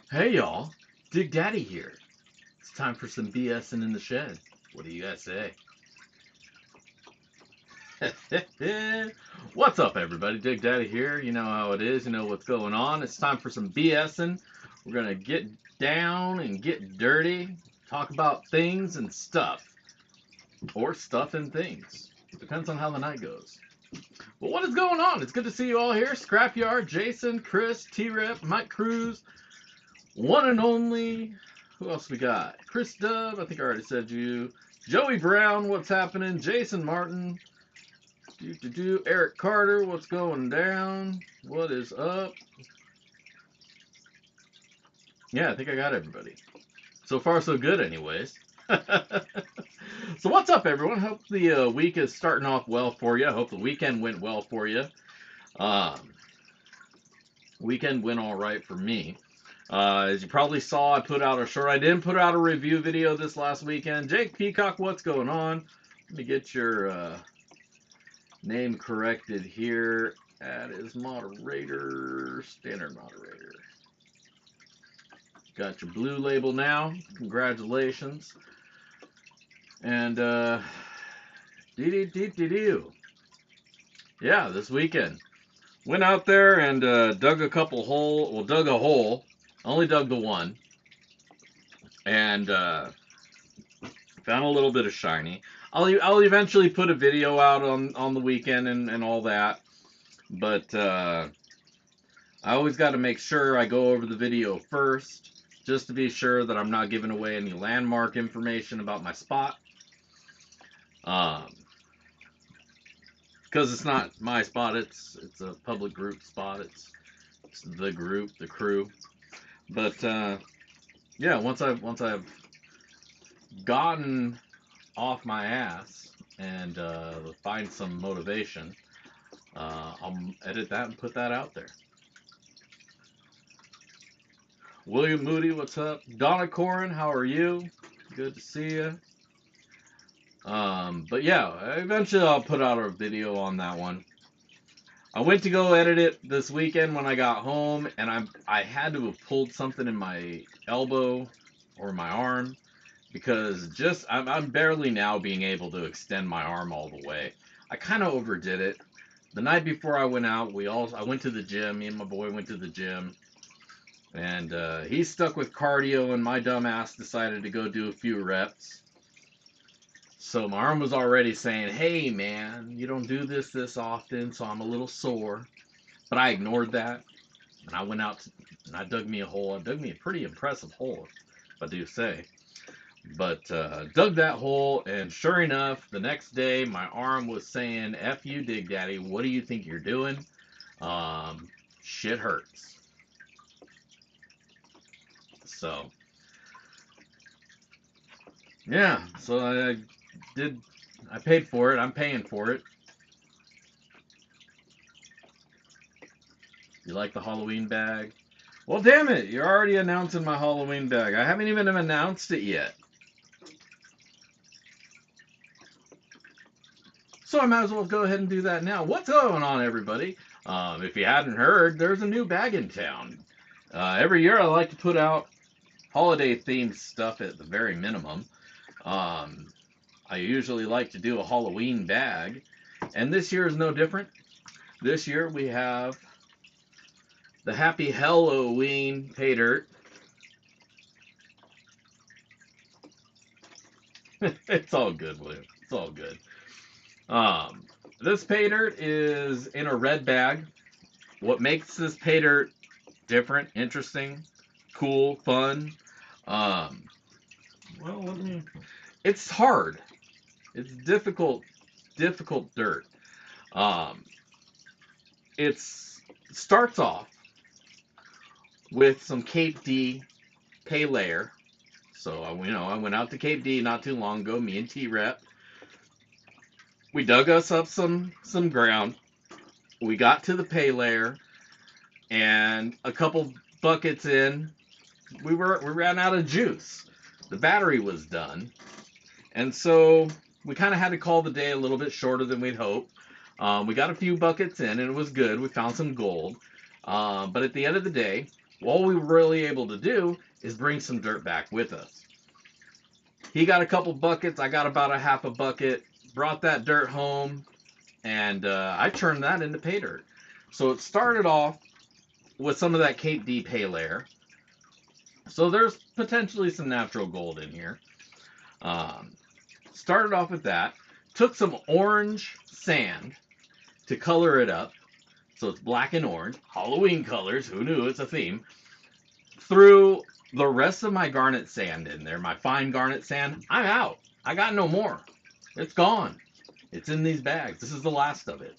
Hey y'all, Dig Daddy here. It's time for some BSing in the shed. What do you guys say? What's up, everybody? Dig Daddy here. You know how it is. You know what's going on. It's time for some BSing. We're gonna get down and get dirty, talk about things and stuff, or stuff and things. Depends on how the night goes. But what is going on? It's good to see you all here. Scrapyard, Jason, Chris, T-Rep, Mike Cruz, one and only. Who else we got? Chris Dub, I think I already said you. Joey Brown, what's happening? Jason Martin. Eric Carter, what's going down? What is up? Yeah, I think I got everybody. So far, so good, anyways. So what's up, everyone? Hope the week is starting off well for you. I hope the weekend went well for you. Weekend went all right for me. As you probably saw, I put out a short. I didn't put out a review video this last weekend. Jake Peacock, what's going on? Let me get your name corrected here. Add as moderator, standard moderator. Got your blue label now. Congratulations. And yeah, this weekend went out there and dug a couple hole. Well, dug a hole. Only dug the one, and found a little bit of shiny. I'll eventually put a video out on the weekend and all that, but I always got to make sure I go over the video first, just to be sure that I'm not giving away any landmark information about my spot. Because it's not my spot, it's a public group spot. It's the group, the crew. But yeah, once I've gotten off my ass and find some motivation, I'll edit that and put that out there. William Moody, what's up? Donna Koren, how are you? Good to see you. But yeah, eventually I'll put out a video on that one. I went to go edit it this weekend when I got home, and I had to have pulled something in my elbow or my arm, because I'm barely now being able to extend my arm all the way. I kind of overdid it. The night before I went out, I went to the gym. Me and my boy went to the gym, and he stuck with cardio, and my dumb ass decided to go do a few reps. So my arm was already saying, hey man, you don't do this often, so I'm a little sore. But I ignored that, and I went out and I dug me a hole. I dug me a pretty impressive hole, if I do say. But dug that hole, and sure enough, the next day my arm was saying, F you, Dig Daddy, what do you think you're doing? Shit hurts. So, yeah, so I paid for it. I'm paying for it. You like the Halloween bag? Well, damn it, you're already announcing my Halloween bag. I haven't even announced it yet. So I might as well go ahead and do that now. What's going on, everybody? If you hadn't heard, there's a new bag in town. Every year I like to put out holiday-themed stuff at the very minimum. I usually like to do a Halloween bag, and this year is no different. This year we have the Happy Halloween pay dirt. It's all good, William. It's all good. This pay dirt is in a red bag. What makes this pay dirt different, interesting, cool, fun? It's hard. It's difficult dirt. It starts off with some Cape D pay layer. So I went out to Cape D not too long ago. Me and T-Rep. We dug us up some ground. We got to the pay layer, and a couple buckets in, we ran out of juice. The battery was done, and so we kind of had to call the day a little bit shorter than we'd hoped. We got a few buckets in, and it was good. We found some gold. But at the end of the day, all we were really able to do is bring some dirt back with us. He got a couple buckets. I got about a half a bucket. Brought that dirt home, and I turned that into pay dirt. So it started off with some of that Cape D pale air. So there's potentially some natural gold in here. Started off with that. Took some orange sand to color it up. So it's black and orange. Halloween colors. Who knew? It's a theme. Threw the rest of my garnet sand in there. My fine garnet sand. I'm out. I got no more. It's gone. It's in these bags. This is the last of it.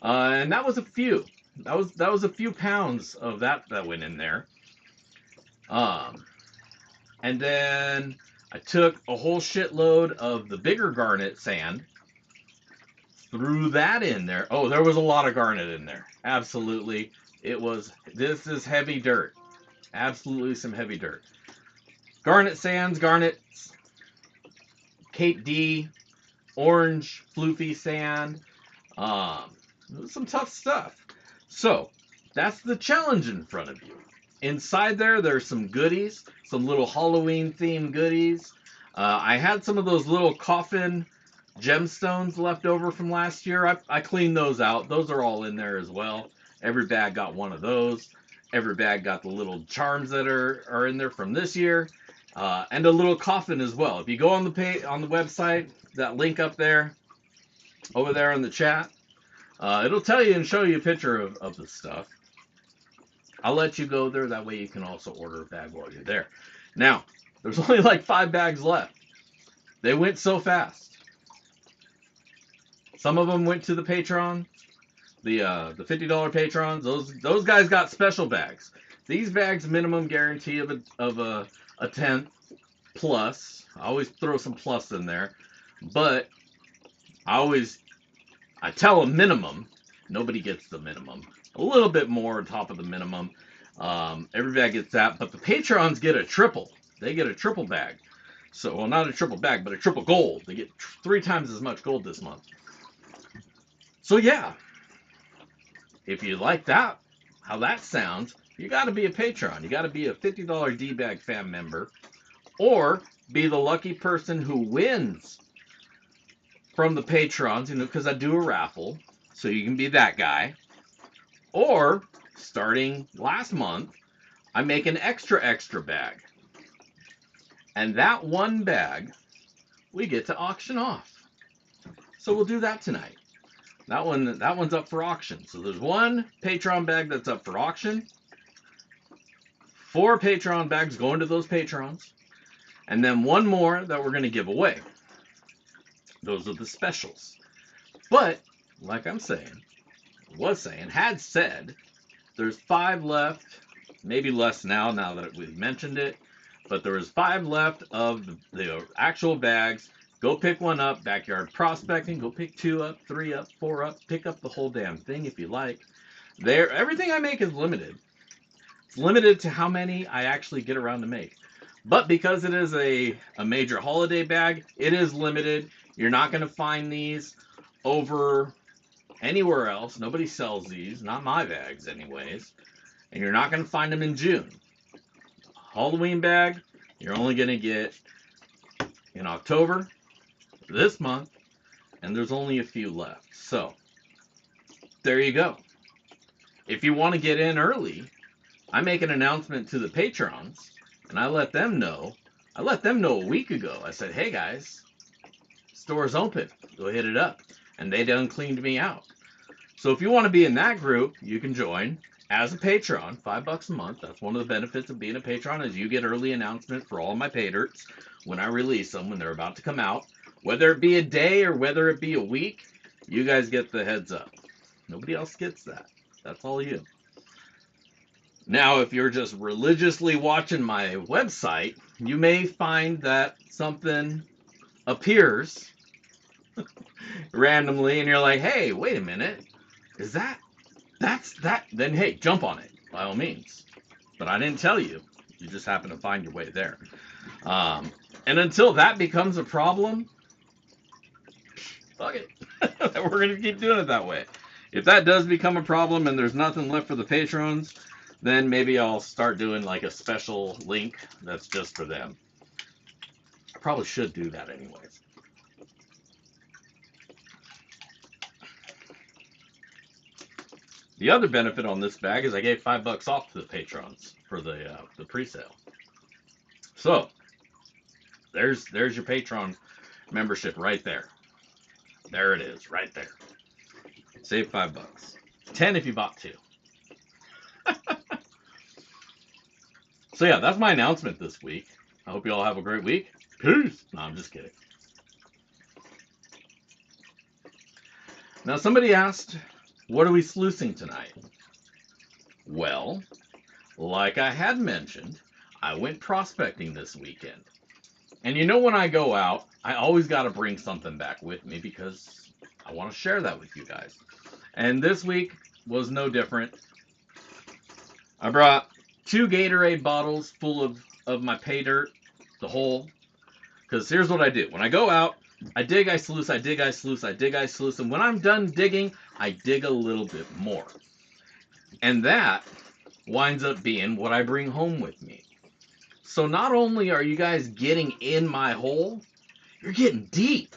And that was a few. That was a few pounds of that went in there. And then I took a whole shitload of the bigger garnet sand, threw that in there. Oh, there was a lot of garnet in there. Absolutely. This is heavy dirt. Absolutely some heavy dirt. Garnet sands, garnets, Cape D, orange floofy sand. Some tough stuff. So that's the challenge in front of you. Inside there's some goodies, some little Halloween themed goodies. I had some of those little coffin gemstones left over from last year. I cleaned those out. Those are all in there as well. Every bag got one of those. Every bag got the little charms that are in there from this year. And a little coffin as well. If you go on the website, that link up there, over there in the chat, it'll tell you and show you a picture of the stuff. I'll let you go there. That way you can also order a bag while you're there. Now, there's only like 5 bags left. They went so fast. Some of them went to the Patreon, the $50 patrons. Those guys got special bags. These bags minimum guarantee of a 10th plus. I always throw some plus in there, but I tell them minimum. Nobody gets the minimum. A little bit more on top of the minimum. Every bag gets that, but the patrons get a triple. They get a triple bag. So, well, not a triple bag, but a triple gold. They get 3 times as much gold this month. So yeah, if you like that, how that sounds, you got to be a patron. You got to be a $50 D-Bag fam member, or be the lucky person who wins from the patrons, because I do a raffle, so you can be that guy. Or, starting last month, I make an extra bag. And that one bag, we get to auction off. So we'll do that tonight. That one's up for auction. So there's one Patreon bag that's up for auction. 4 Patreon bags going to those patrons. And then one more that we're going to give away. Those are the specials. But, like I'm saying, had said, there's 5 left, maybe less now that we've mentioned it, but there was 5 left of the actual bags. Go pick one up, backyard prospecting, go pick 2 up, 3 up, 4 up, pick up the whole damn thing if you like. Everything I make is limited. It's limited to how many I actually get around to make. But because it is a major holiday bag, it is limited. You're not going to find these over anywhere else. Nobody sells these, not my bags anyways. And you're not going to find them in June. Halloween bag, you're only going to get in October, this month, and there's only a few left. So, there you go. If you want to get in early, I make an announcement to the patrons, and I let them know. I let them know a week ago. I said, hey guys, store's open. Go hit it up. And they done cleaned me out. So if you want to be in that group, you can join as a patron, $5 a month. That's one of the benefits of being a patron, is you get early announcement for all my pay dirts when I release them, when they're about to come out. Whether it be a day or whether it be a week, you guys get the heads up. Nobody else gets that. That's all you. Now, if you're just religiously watching my website, you may find that something appears randomly, and you're like, hey, wait a minute. That's that? Then, hey, jump on it, by all means. But I didn't tell you. You just happen to find your way there. And until that becomes a problem, fuck it. We're going to keep doing it that way. If that does become a problem and there's nothing left for the patrons, then maybe I'll start doing like a special link that's just for them. I probably should do that anyways. The other benefit on this bag is I gave $5 off to the patrons for the pre-sale. So there's your Patreon membership right there. There it is, right there. Save $5. 10 if you bought 2. So yeah, that's my announcement this week. I hope you all have a great week. Peace. No, I'm just kidding. Now somebody asked, what are we sluicing tonight? Well, like I had mentioned, I went prospecting this weekend. And you know when I go out, I always got to bring something back with me because I want to share that with you guys. And this week was no different. I brought 2 Gatorade bottles full of my pay dirt, the hole. Because here's what I do. When I go out, I dig, I sluice, I dig, I sluice, I dig, I sluice. And when I'm done digging, I dig a little bit more. And that winds up being what I bring home with me. So not only are you guys getting in my hole, you're getting deep.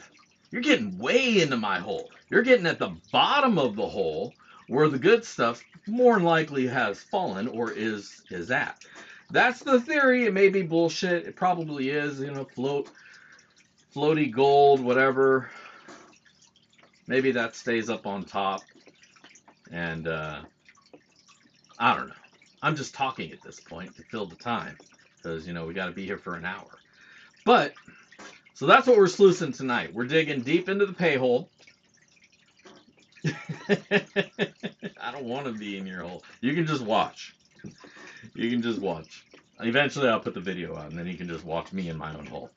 You're getting way into my hole. You're getting at the bottom of the hole where the good stuff more than likely has fallen or is at. That's the theory. It may be bullshit. It probably is, you know, floaty gold, whatever. Maybe that stays up on top. And I don't know. I'm just talking at this point to fill the time. Because, you know, we got to be here for an hour. But, so that's what we're sluicing tonight. We're digging deep into the pay hole. I don't want to be in your hole. You can just watch. You can just watch. Eventually I'll put the video out and then you can just watch me in my own hole.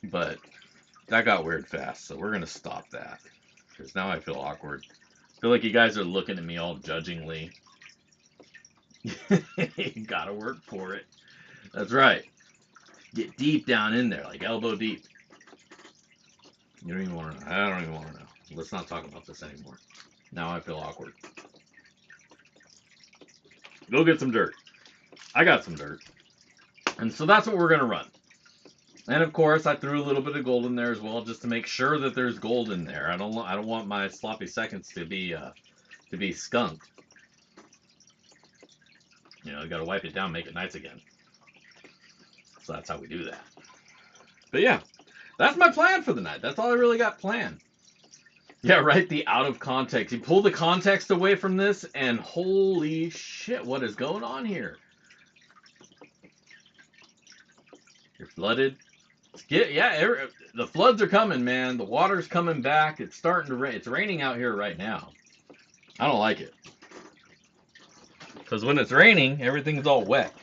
But that got weird fast, so we're going to stop that. Because now I feel awkward. I feel like you guys are looking at me all judgingly. You gotta work for it. That's right. Get deep down in there, like elbow deep. You don't even want to know. I don't even want to know. Let's not talk about this anymore. Now I feel awkward. Go get some dirt. I got some dirt. And so that's what we're going to run. And of course, I threw a little bit of gold in there as well, just to make sure that there's gold in there. I don't want my sloppy seconds to be skunked. You know, you got to wipe it down, make it nice again. So that's how we do that. But yeah, that's my plan for the night. That's all I really got planned. Yeah, right, the out of context. You pull the context away from this, and holy shit, what is going on here? You're flooded. Yeah, the floods are coming, man. The water's coming back. It's starting to rain. It's raining out here right now. I don't like it. Because when it's raining, everything's all wet.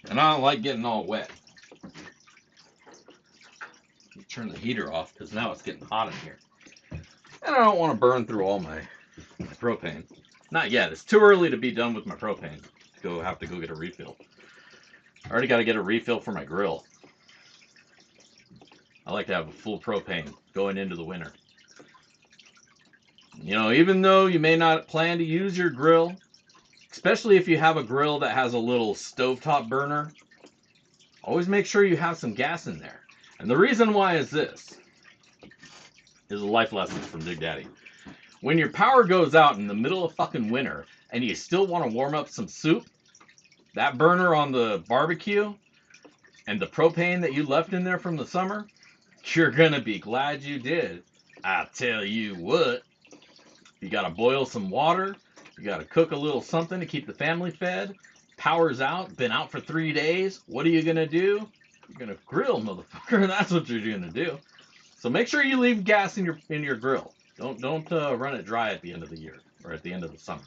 And I don't like getting all wet. Turn the heater off because now it's getting hot in here. And I don't want to burn through all my propane. Not yet. It's too early to be done with my propane. Have to go get a refill. I already got to get a refill for my grill. I like to have a full propane going into the winter. You know, even though you may not plan to use your grill, especially if you have a grill that has a little stovetop burner, always make sure you have some gas in there. And the reason why is this. Is a life lesson from Big Daddy. When your power goes out in the middle of fucking winter and you still want to warm up some soup, that burner on the barbecue and the propane that you left in there from the summer, you're gonna be glad you did. I tell you what, you gotta boil some water, you gotta cook a little something to keep the family fed, power's out, been out for 3 days, what are you gonna do? You're gonna grill, motherfucker. That's what you're gonna do. So make sure you leave gas in your grill. Don't run it dry at the end of the year or at the end of the summer.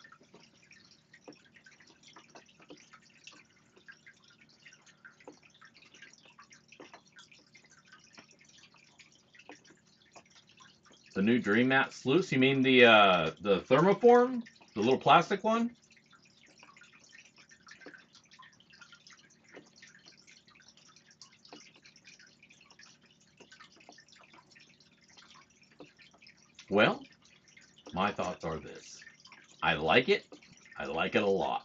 The new Dream Mat sluice? You mean the thermoform, the little plastic one? Well, my thoughts are this. I like it. I like it a lot.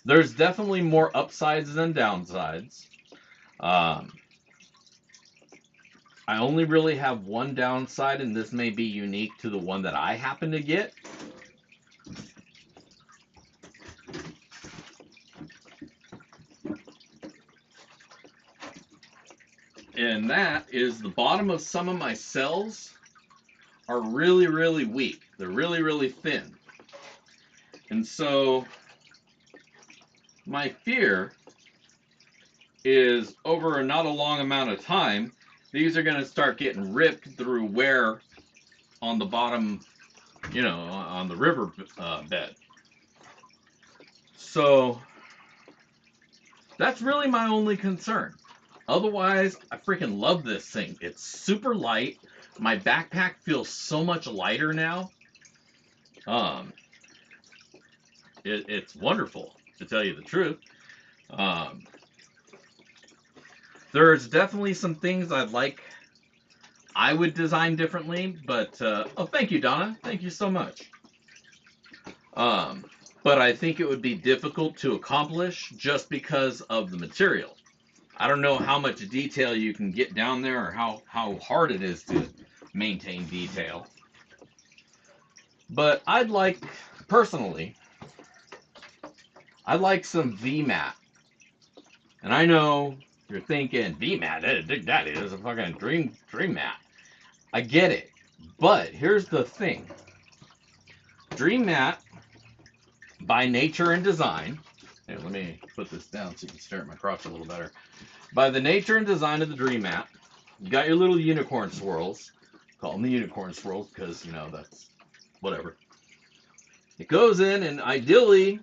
There's definitely more upsides than downsides. Um, I only really have one downside, and this may be unique to the one that I happen to get. And that is the bottom of some of my cells are really, really weak. They're really, really thin. And so my fear is over not a long amount of time, these are going to start getting ripped through wear on the bottom, you know, on the river bed. So that's really my only concern. Otherwise, I freaking love this thing. It's super light. My backpack feels so much lighter now. It's wonderful, to tell you the truth. There's definitely some things I would design differently, but oh, thank you, Donna. Thank you so much. But I think it would be difficult to accomplish just because of the material. I don't know how much detail you can get down there or how hard it is to maintain detail. But personally, I'd like some VMAT. And I know you're thinking, VMAT, that is a fucking dream mat. I get it. But here's the thing. Dream mat, by nature and design, here, let me put this down so you can stare at my crotch a little better. By the nature and design of the Dream Mat, you got your little unicorn swirls. Call them the unicorn swirls because, you know, that's whatever. It goes in, and ideally,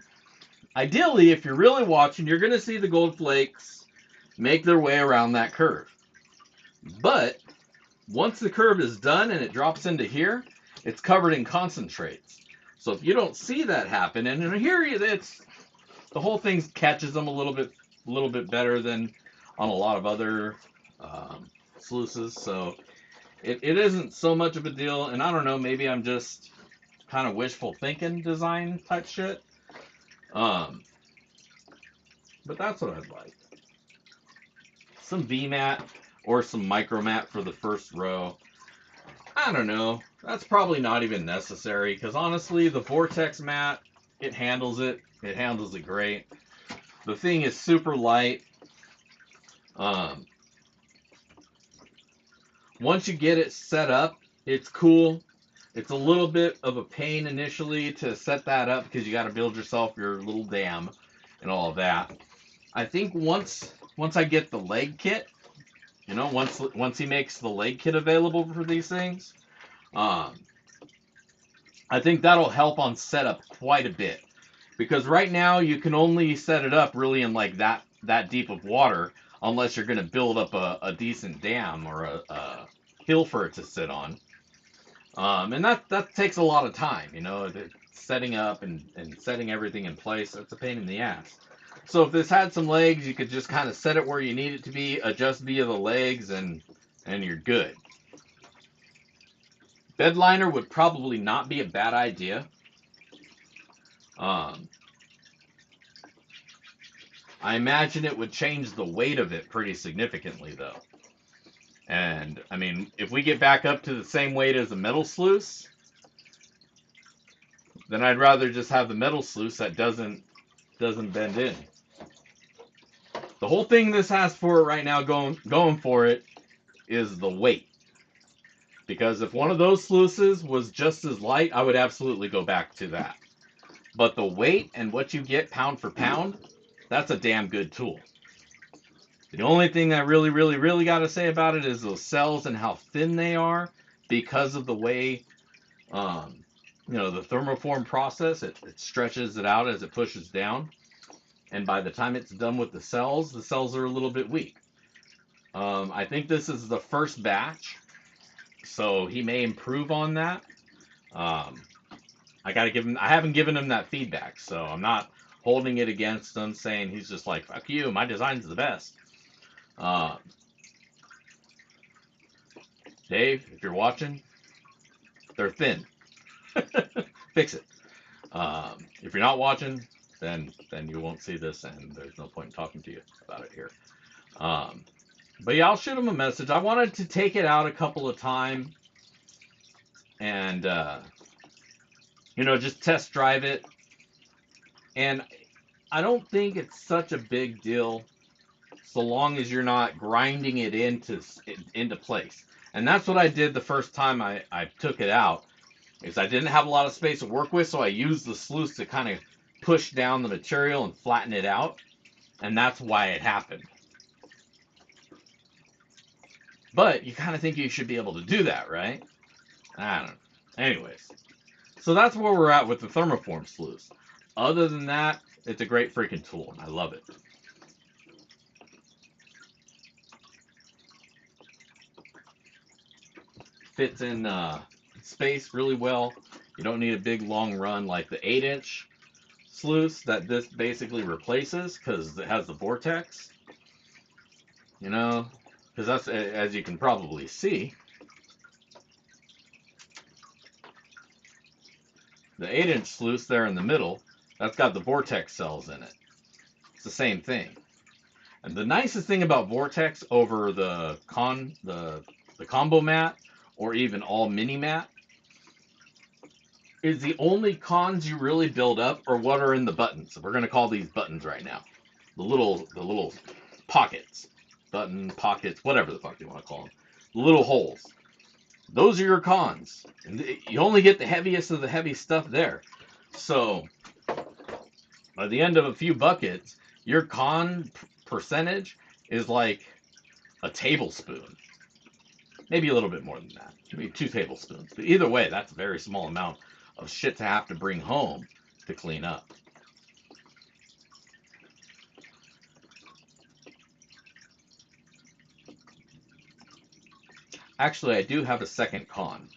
if you're really watching, you're going to see the gold flakes make their way around that curve. But once the curve is done and it drops into here, it's covered in concentrates. So if you don't see that happen, and here it's the whole thing catches them a little bit better than on a lot of other sluices, so it isn't so much of a deal. And I don't know, maybe I'm just kind of wishful thinking design type shit. But that's what I'd like. Some VMAT or some micromat for the first row. I don't know. That's probably not even necessary because honestly, the Vortex mat, it handles it. It handles it great. The thing is super light. Once you get it set up, it's cool. It's a little bit of a pain initially to set that up because you got to build yourself your little dam and all of that. I think once I get the leg kit, you know, once he makes the leg kit available for these things, I think that'll help on setup quite a bit. Because right now you can only set it up really in like that deep of water unless you're going to build up a decent dam or a hill for it to sit on. And that takes a lot of time, you know, setting up and setting everything in place. That's a pain in the ass. So if this had some legs, you could just kind of set it where you need it to be, adjust via the legs, and you're good. Bed liner would probably not be a bad idea. I imagine it would change the weight of it pretty significantly, though. And, I mean, if we get back up to the same weight as a metal sluice, then I'd rather just have the metal sluice that doesn't bend in. The whole thing this has for it right now going for it is the weight. Because if one of those sluices was just as light, I would absolutely go back to that. But the weight and what you get pound for pound, that's a damn good tool. The only thing I really, really, really got to say about it is those cells and how thin they are because of the way, you know, the thermoform process, it stretches it out as it pushes down. And by the time it's done with the cells are a little bit weak. I think this is the first batch, so he may improve on that. I haven't given him that feedback, so I'm not holding it against him, saying he's just like, fuck you, my design's the best. Dave, if you're watching, they're thin. Fix it. If you're not watching, then you won't see this, and there's no point in talking to you about it here. But yeah, I'll shoot him a message. I wanted to take it out a couple of times and just test drive it. And I don't think it's such a big deal so long as you're not grinding it into place. And that's what I did the first time I took it out, is I didn't have a lot of space to work with, so I used the sluice to kind of push down the material and flatten it out. And that's why it happened. But you kind of think you should be able to do that, right? I don't know. Anyways, so that's where we're at with the thermoform sluice. Other than that, it's a great freaking tool, and I love it. Fits in space really well. You don't need a big long run like the 8-inch sluice that this basically replaces, because it has the vortex. Because that's, as you can probably see, the 8-inch sluice there in the middle, that's got the vortex cells in it. It's the same thing. And the nicest thing about vortex over the combo mat, or even all mini mat, is the only cons you really build up are what are in the buttons. We're going to call these buttons right now. The little pockets. Button, pockets, whatever the fuck you want to call them. The little holes. Those are your cons. And you only get the heaviest of the heavy stuff there. So, by the end of a few buckets, your con percentage is like a tablespoon. Maybe a little bit more than that. Maybe 2 tablespoons. But either way, that's a very small amount of shit to have to bring home to clean up. Actually, I do have a second con.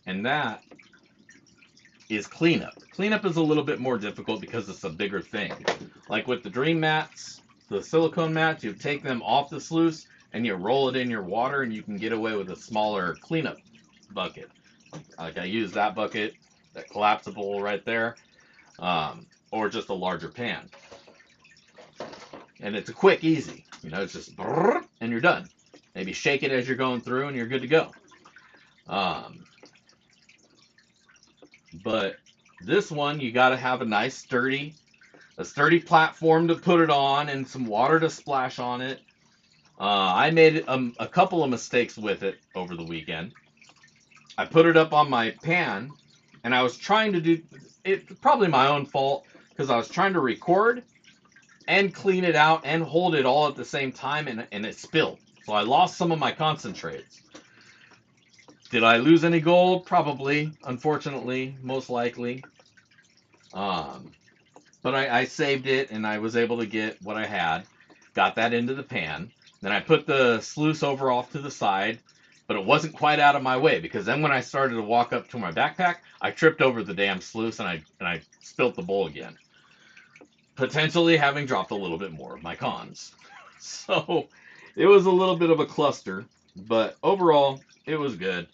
And that is cleanup. Cleanup is a little bit more difficult because it's a bigger thing. Like with the dream mats, the silicone mats, you take them off the sluice and you roll it in your water, and you can get away with a smaller cleanup bucket. Like I use that bucket, that collapsible right there, or just a larger pan. And it's a quick, easy. It's just and you're done. Maybe shake it as you're going through, and you're good to go. But this one, you got to have a nice sturdy platform to put it on, and some water to splash on it. I made a couple of mistakes with it over the weekend. I put it up on my pan, and I was trying to do it. Probably my own fault, because I was trying to record and clean it out and hold it all at the same time, and it spilled. So I lost some of my concentrates. Did I lose any gold? Probably. Unfortunately, most likely. But I saved it, and I was able to get what I had. Got that into the pan. Then I put the sluice over off to the side, but it wasn't quite out of my way, because then when I started to walk up to my backpack, I tripped over the damn sluice, and I spilt the bowl again. Potentially having dropped a little bit more of my cons. So it was a little bit of a cluster, but overall, it was good.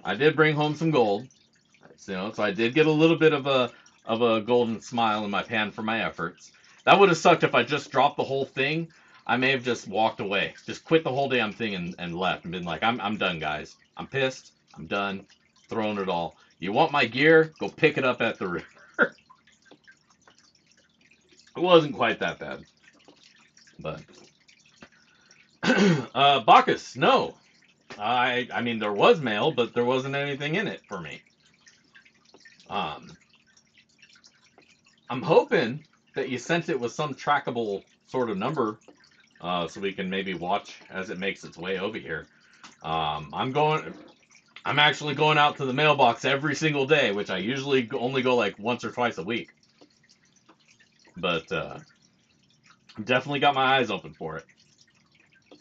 I did bring home some gold, so I did get a little bit of a golden smile in my pan for my efforts. That would have sucked if I just dropped the whole thing. I may have just walked away, just quit the whole damn thing and left and been like, I'm done, guys. I'm pissed. I'm done. Throwing it all. You want my gear? Go pick it up at the river. It wasn't quite that bad. But Bacchus, no. I mean, there was mail, but there wasn't anything in it for me. I'm hoping that you sent it with some trackable sort of number, so we can maybe watch as it makes its way over here. I'm actually going out to the mailbox every single day, which I usually only go like once or twice a week. But definitely got my eyes open for it.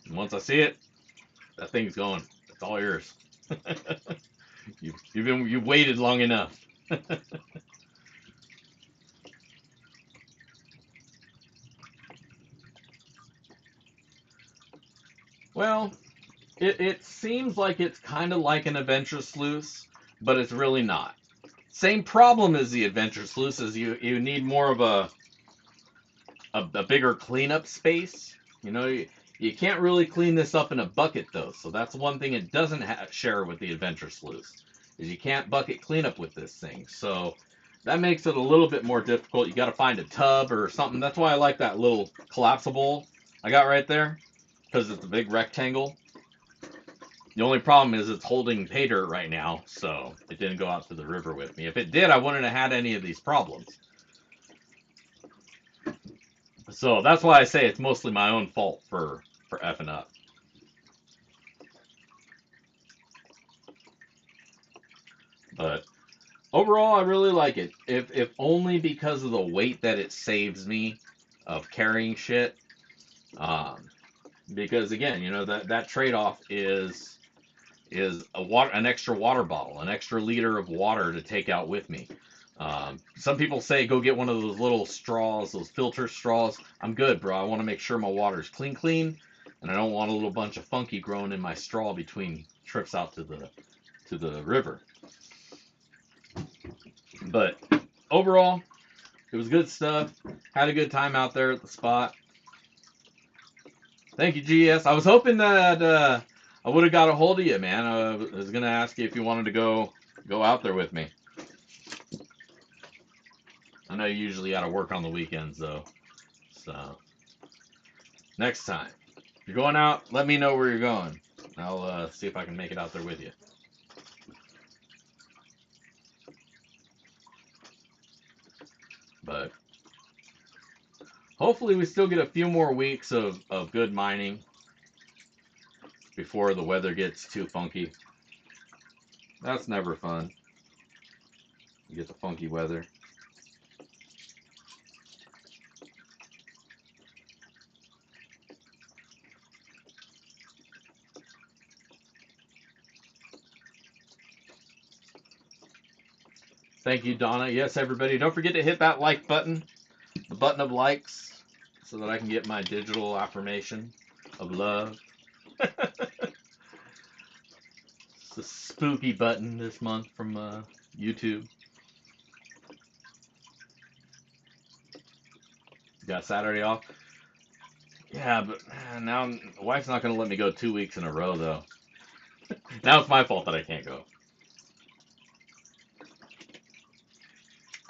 And once I see it, that thing's going. It's all yours. You've waited long enough. Well, It seems like it's kind of like an adventure sluice, but it's really not. Same problem as the adventure sluice, is you need more of a bigger cleanup space. You know, you can't really clean this up in a bucket though, so that's one thing it doesn't share with the adventure sluice, is you can't bucket cleanup with this thing. So that makes it a little bit more difficult. You got to find a tub or something. That's why I like that little collapsible I got right there, because it's a big rectangle. The only problem is it's holding pay dirt right now, so it didn't go out to the river with me. If it did, I wouldn't have had any of these problems. So that's why I say it's mostly my own fault for effing up. But overall, I really like it. If only because of the weight that it saves me of carrying shit. Because again, you know, that trade-off is an extra water bottle, an extra liter of water to take out with me. Some people say go get one of those little straws, those filter straws. I'm good, bro. I want to make sure my water's clean, and I don't want a little bunch of funky growing in my straw between trips out to the river. But overall, it was good stuff. Had a good time out there at the spot. Thank you, GS. I was hoping that I would have got a hold of you, man. I was gonna ask you if you wanted to go out there with me. I know you usually got to work on the weekends, though. So, next time. If you're going out, let me know where you're going. I'll see if I can make it out there with you. But, hopefully we still get a few more weeks of good mining before the weather gets too funky. That's never fun. You get the funky weather. Thank you, Donna. Yes, everybody, don't forget to hit that like button, the button of likes, so that I can get my digital affirmation of love. It's a spooky button this month from YouTube. Got Saturday off. Yeah, but now the wife's not going to let me go 2 weeks in a row, though. Now it's my fault that I can't go.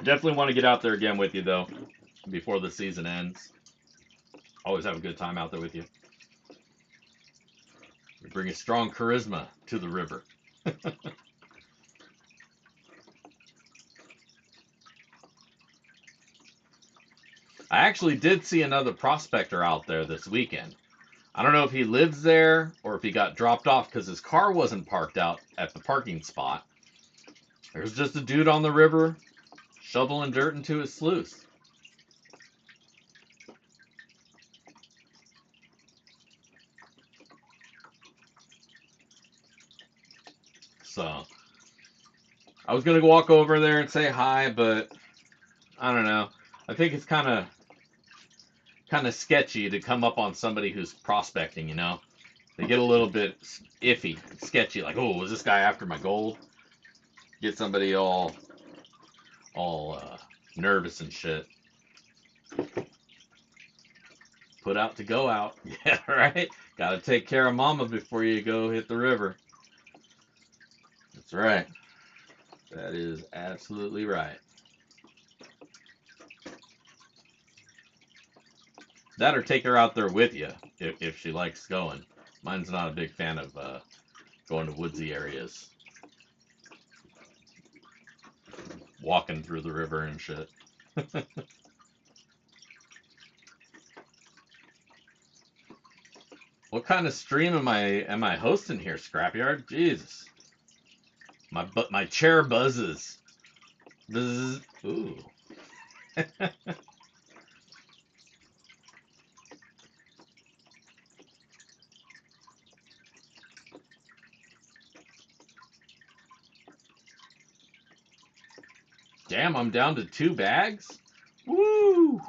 Definitely want to get out there again with you, though, before the season ends. Always have a good time out there with you. We bring a strong charisma to the river. I actually did see another prospector out there this weekend. I don't know if he lives there or if he got dropped off because his car wasn't parked out at the parking spot. There's just a dude on the river shoveling dirt into his sluice. So I was gonna walk over there and say hi, but I don't know. I think it's kind of sketchy to come up on somebody who's prospecting. You know, they get a little bit iffy, sketchy. Like, oh, was this guy after my gold? Get somebody all nervous and shit. Put out to go out. Yeah, right? Gotta take care of mama before you go hit the river. That's right. That is absolutely right. That or take her out there with you if she likes going. Mine's not a big fan of going to woodsy areas. Walking through the river and shit. What kind of stream am I hosting here, Scrapyard? Jesus. My chair buzzes. Buzz. Ooh. Damn, I'm down to 2 bags? Woo!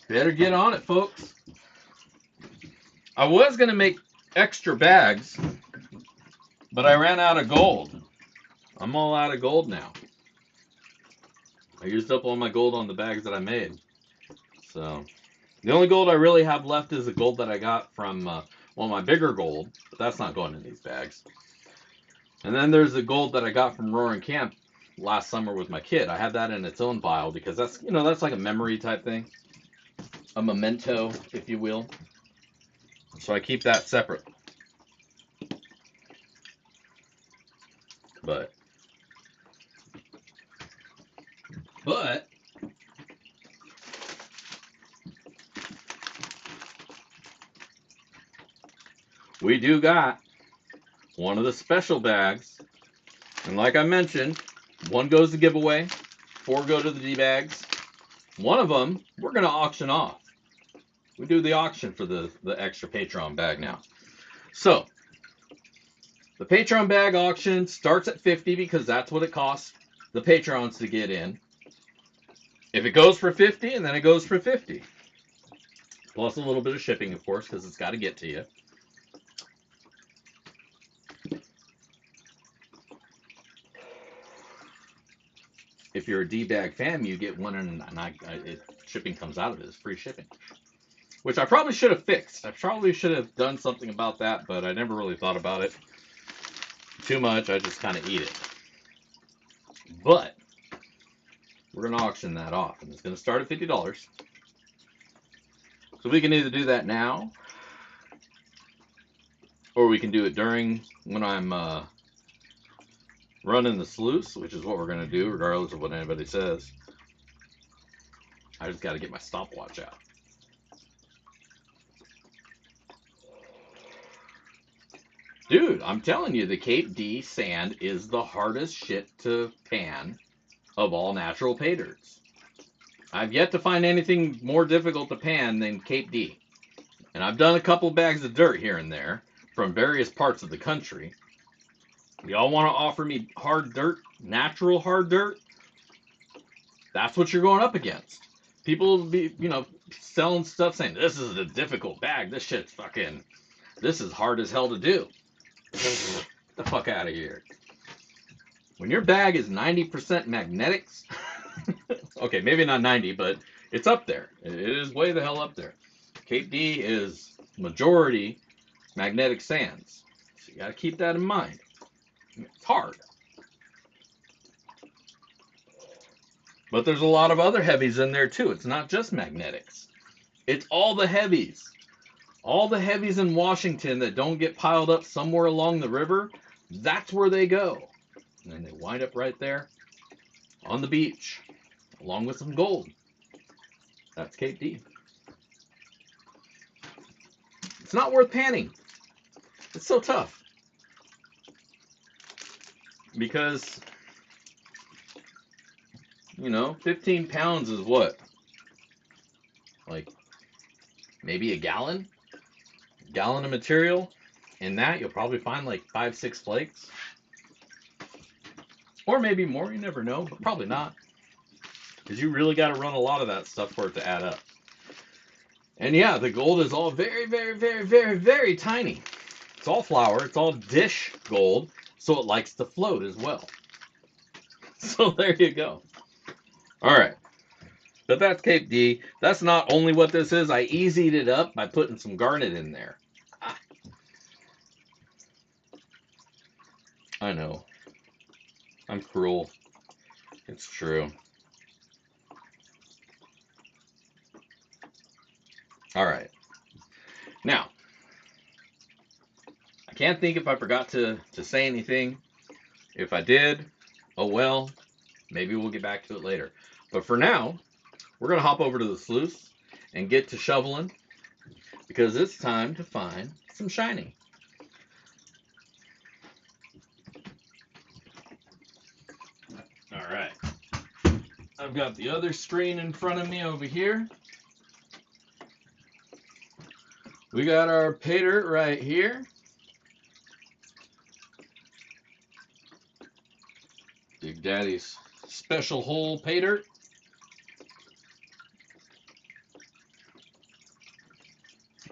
Better get on it, folks. I was going to make extra bags, but I ran out of gold. I'm all out of gold now. I used up all my gold on the bags that I made. So the only gold I really have left is the gold that I got from, well, my bigger gold, but that's not going in these bags. And then there's the gold that I got from Roaring Camp last summer with my kid. I have that in its own pile because that's, you know, that's like a memory type thing. A memento, if you will. So I keep that separate. But we do got one of the special bags. And like I mentioned, one goes to giveaway, 4 go to the D-bags. One of them, we're going to auction off. We do the auction for the extra Patreon bag now. So, the Patreon bag auction starts at $50 because that's what it costs the Patrons to get in. If it goes for $50, and then it goes for $50. Plus a little bit of shipping, of course, because it's got to get to you. If you're a D-bag fan, you get one, and shipping comes out of it. It's free shipping. Which I probably should have fixed. I probably should have done something about that, but I never really thought about it too much. I just kind of eat it. But we're going to auction that off, and it's going to start at $50. So we can either do that now, or we can do it during when I'm running the sluice, which is what we're going to do, regardless of what anybody says. I just got to get my stopwatch out. Dude, I'm telling you, the Cape D sand is the hardest shit to pan of all natural pay dirts. I've yet to find anything more difficult to pan than Cape D. And I've done a couple bags of dirt here and there from various parts of the country. Y'all want to offer me hard dirt, natural hard dirt? That's what you're going up against. People will be, you know, selling stuff saying, this is a difficult bag. This shit's fucking, this is hard as hell to do. Get the fuck out of here. When your bag is 90% magnetics, okay, maybe not 90, but it's up there. It is way the hell up there. Cape D is majority magnetic sands. So you got to keep that in mind. It's hard. But there's a lot of other heavies in there too. It's not just magnetics. It's all the heavies. All the heavies in Washington that don't get piled up somewhere along the river, that's where they go. And then they wind up right there on the beach, along with some gold. That's Cape D. It's not worth panning. It's so tough. Because, you know, 15 pounds is what? Like, maybe a gallon? A gallon of material. In that, you'll probably find like 5-6 flakes. Or maybe more, you never know, but probably not. Because you really got to run a lot of that stuff for it to add up. And yeah, the gold is all very, very, very, very, very tiny. It's all flour. It's all dish gold. So it likes to float as well. So there you go. All right. But that's Cape D. That's not only what this is. I easied it up by putting some garnet in there. I know. I'm cruel. It's true. All right. Now, I can't think if I forgot to say anything. If I did, oh well. Maybe we'll get back to it later. But for now, we're going to hop over to the sluice and get to shoveling because it's time to find some shiny. All right. I've got the other screen in front of me over here. We got our pay dirt right here. Big Daddy's special hole pay dirt.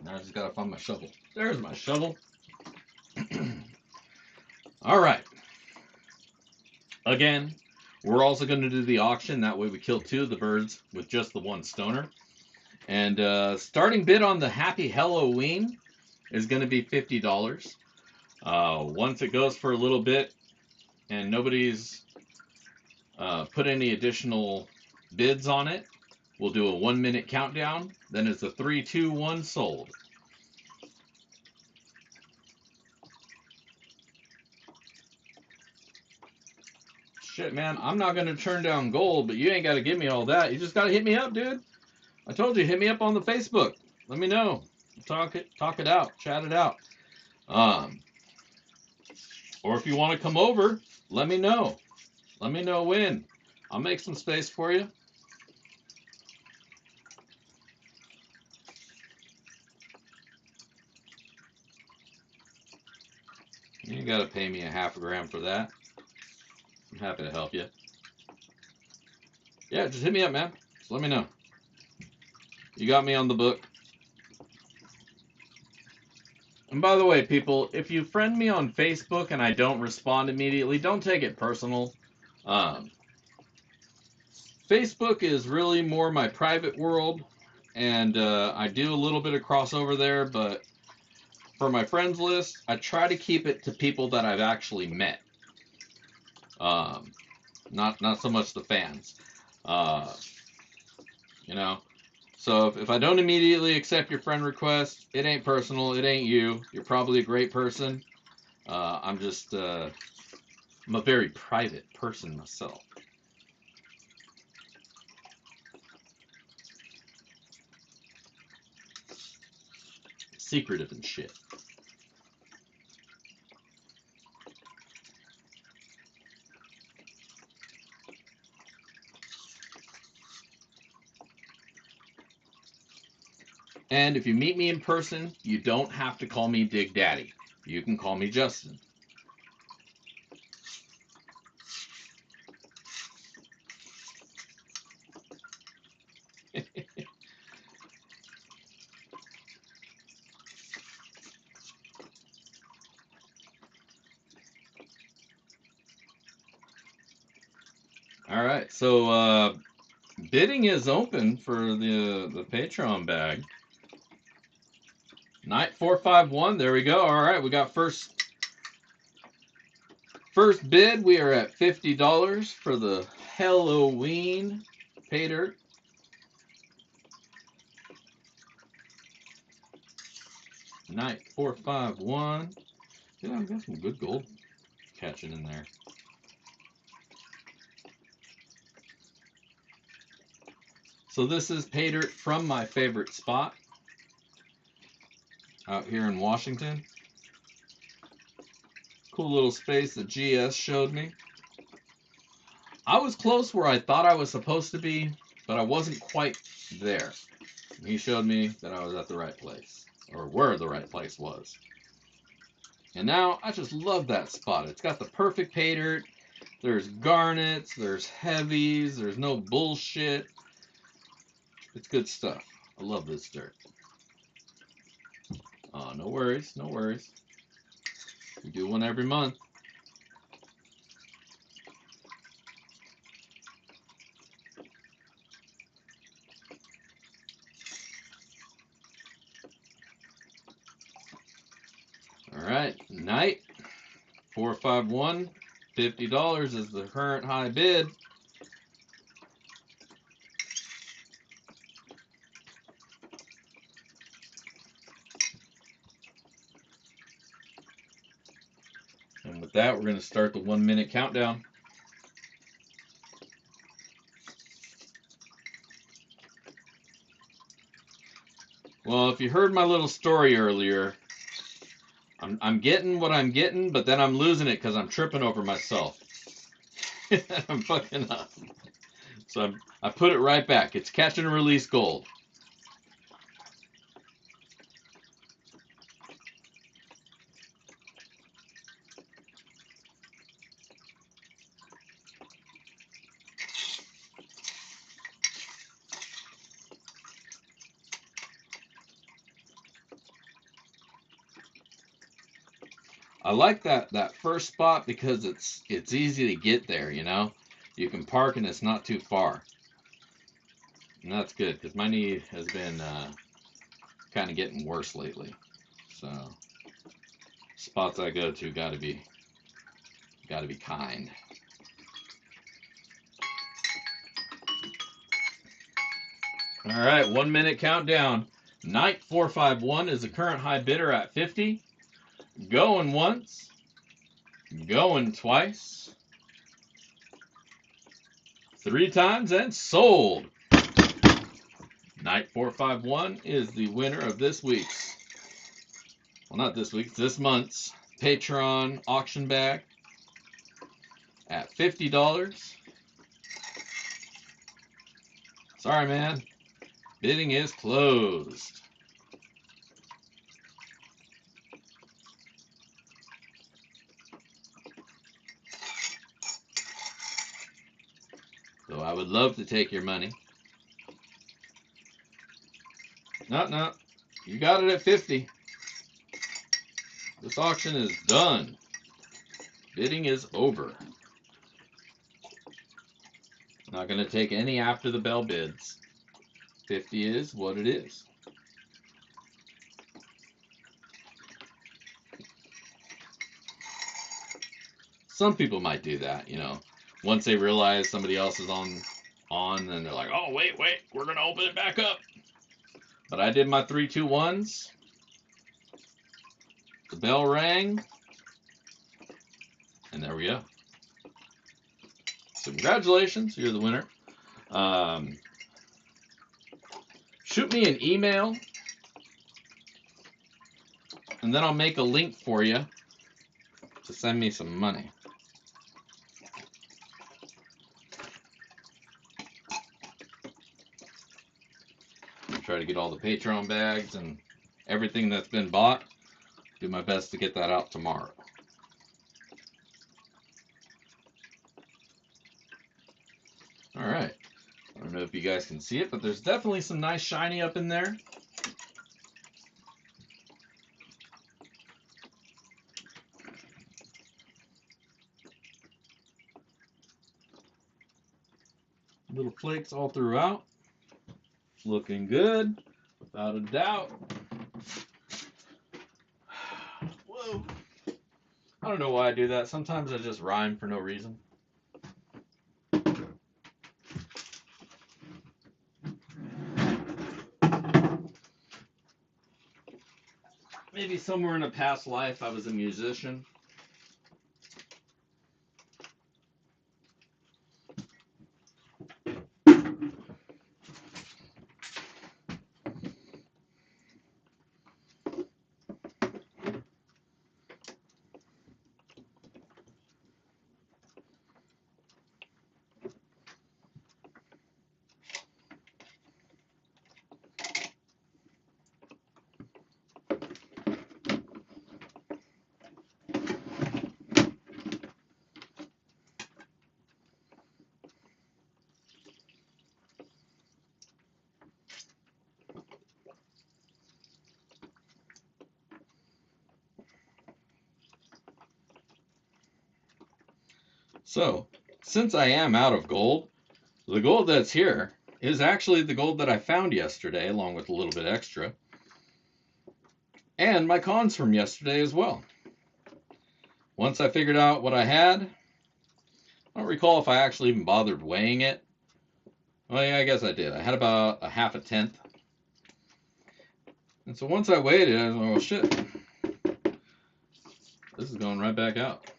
Now I just gotta find my shovel. There's my shovel. All right. Again, we're also going to do the auction. That way we kill 2 of the birds with just the 1 stoner. And starting bid on the Happy Halloween is going to be $50. Once it goes for a little bit and nobody's put any additional bids on it, we'll do a 1-minute countdown. Then it's a 3, 2, 1 sold. Shit, man, I'm not going to turn down gold, but you ain't got to give me all that. You just got to hit me up, dude. I told you, hit me up on the Facebook. Let me know. Talk it out. Chat it out. Or if you want to come over, let me know. Let me know when. I'll make some space for you. You ain't got to pay me a half a gram for that. I'm happy to help you. Yeah, just hit me up, man. Just let me know. You got me on the book. And by the way, people, if you friend me on Facebook and I don't respond immediately, don't take it personal. Facebook is really more my private world, and I do a little bit of crossover there, but for my friends list, I try to keep it to people that I've actually met. Not so much the fans. You know, so if I don't immediately accept your friend request, it ain't personal, it ain't you. You're probably a great person. I'm a very private person myself. Secretive and shit. And if you meet me in person, you don't have to call me Dig Daddy. You can call me Justin. All right, so bidding is open for the Patreon bag. Night 451. There we go. All right, we got first bid. We are at $50 for the Halloween pay dirt. Night 451. Yeah, I've got some good gold catching in there. So this is pay dirt from my favorite spot out here in Washington. Cool little space that GS showed me. I was close where I thought I was supposed to be, but I wasn't quite there. He showed me that I was at the right place, or where the right place was. And now I just love that spot. It's got the perfect pay dirt. There's garnets, there's heavies, there's no bullshit. It's good stuff. I love this dirt. Oh, no worries, no worries. We do one every month. All right, night 451, $50 is the current high bid. And with that, we're going to start the 1-minute countdown. Well, if you heard my little story earlier, I'm getting what I'm getting, but then I'm losing it because I'm tripping over myself. I'm fucking up. So I put it right back. It's catch and release gold. I like that first spot because it's easy to get there, you know. You can park and it's not too far. And that's good because my knee has been kind of getting worse lately. So spots I go to gotta be kind. All right, 1 minute countdown. Knight 451 is the current high bidder at 50. Going once, going twice, 3 times, and sold. Knight 451 is the winner of this week's, well, not this week's, this month's Patreon auction bag at $50. Sorry, man. Bidding is closed. So I would love to take your money. No, you got it at 50. This auction is done. Bidding is over. Not going to take any after the bell bids. 50 is what it is. Some people might do that, you know. Once they realize somebody else is on, then they're like, oh, wait, we're going to open it back up. But I did my 3, 2, 1s. The bell rang. And there we go. So congratulations, you're the winner. Shoot me an email, and then I'll make a link for you to send me some money. I'll try to get all the Patreon bags and everything that's been bought. Do my best to get that out tomorrow. All right. I don't know if you guys can see it, but there's definitely some nice shiny up in there. Little flakes all throughout. Looking good, without a doubt. Whoa. I don't know why I do that. Sometimes I just rhyme for no reason. Maybe somewhere in a past life I was a musician. So, since I am out of gold, the gold that's here is actually the gold that I found yesterday, along with a little bit extra. And my cons from yesterday as well. Once I figured out what I had, I don't recall if I actually even bothered weighing it. Well, yeah, I guess I did. I had about a half a tenth. And so once I weighed it, I was like, well, shit. This is going right back out.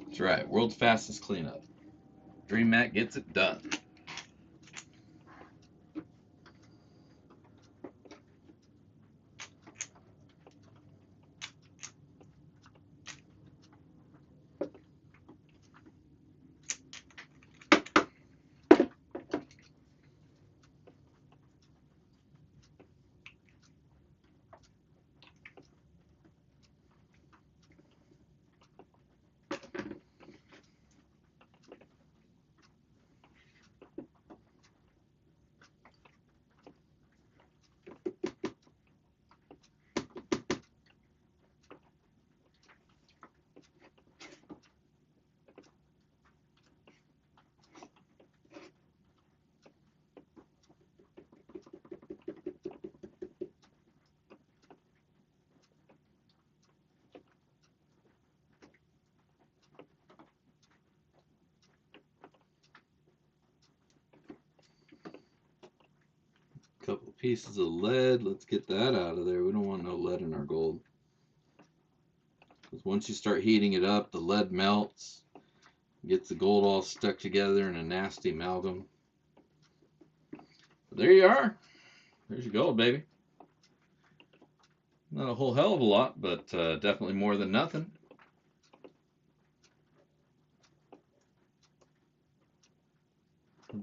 That's right, world's fastest cleanup. Dream Matt gets it done. pieces of lead. Let's get that out of there. We don't want no lead in our gold. Because once you start heating it up, the lead melts, gets the gold all stuck together in a nasty amalgam. But there you are. There's your gold, baby. Not a whole hell of a lot, but definitely more than nothing.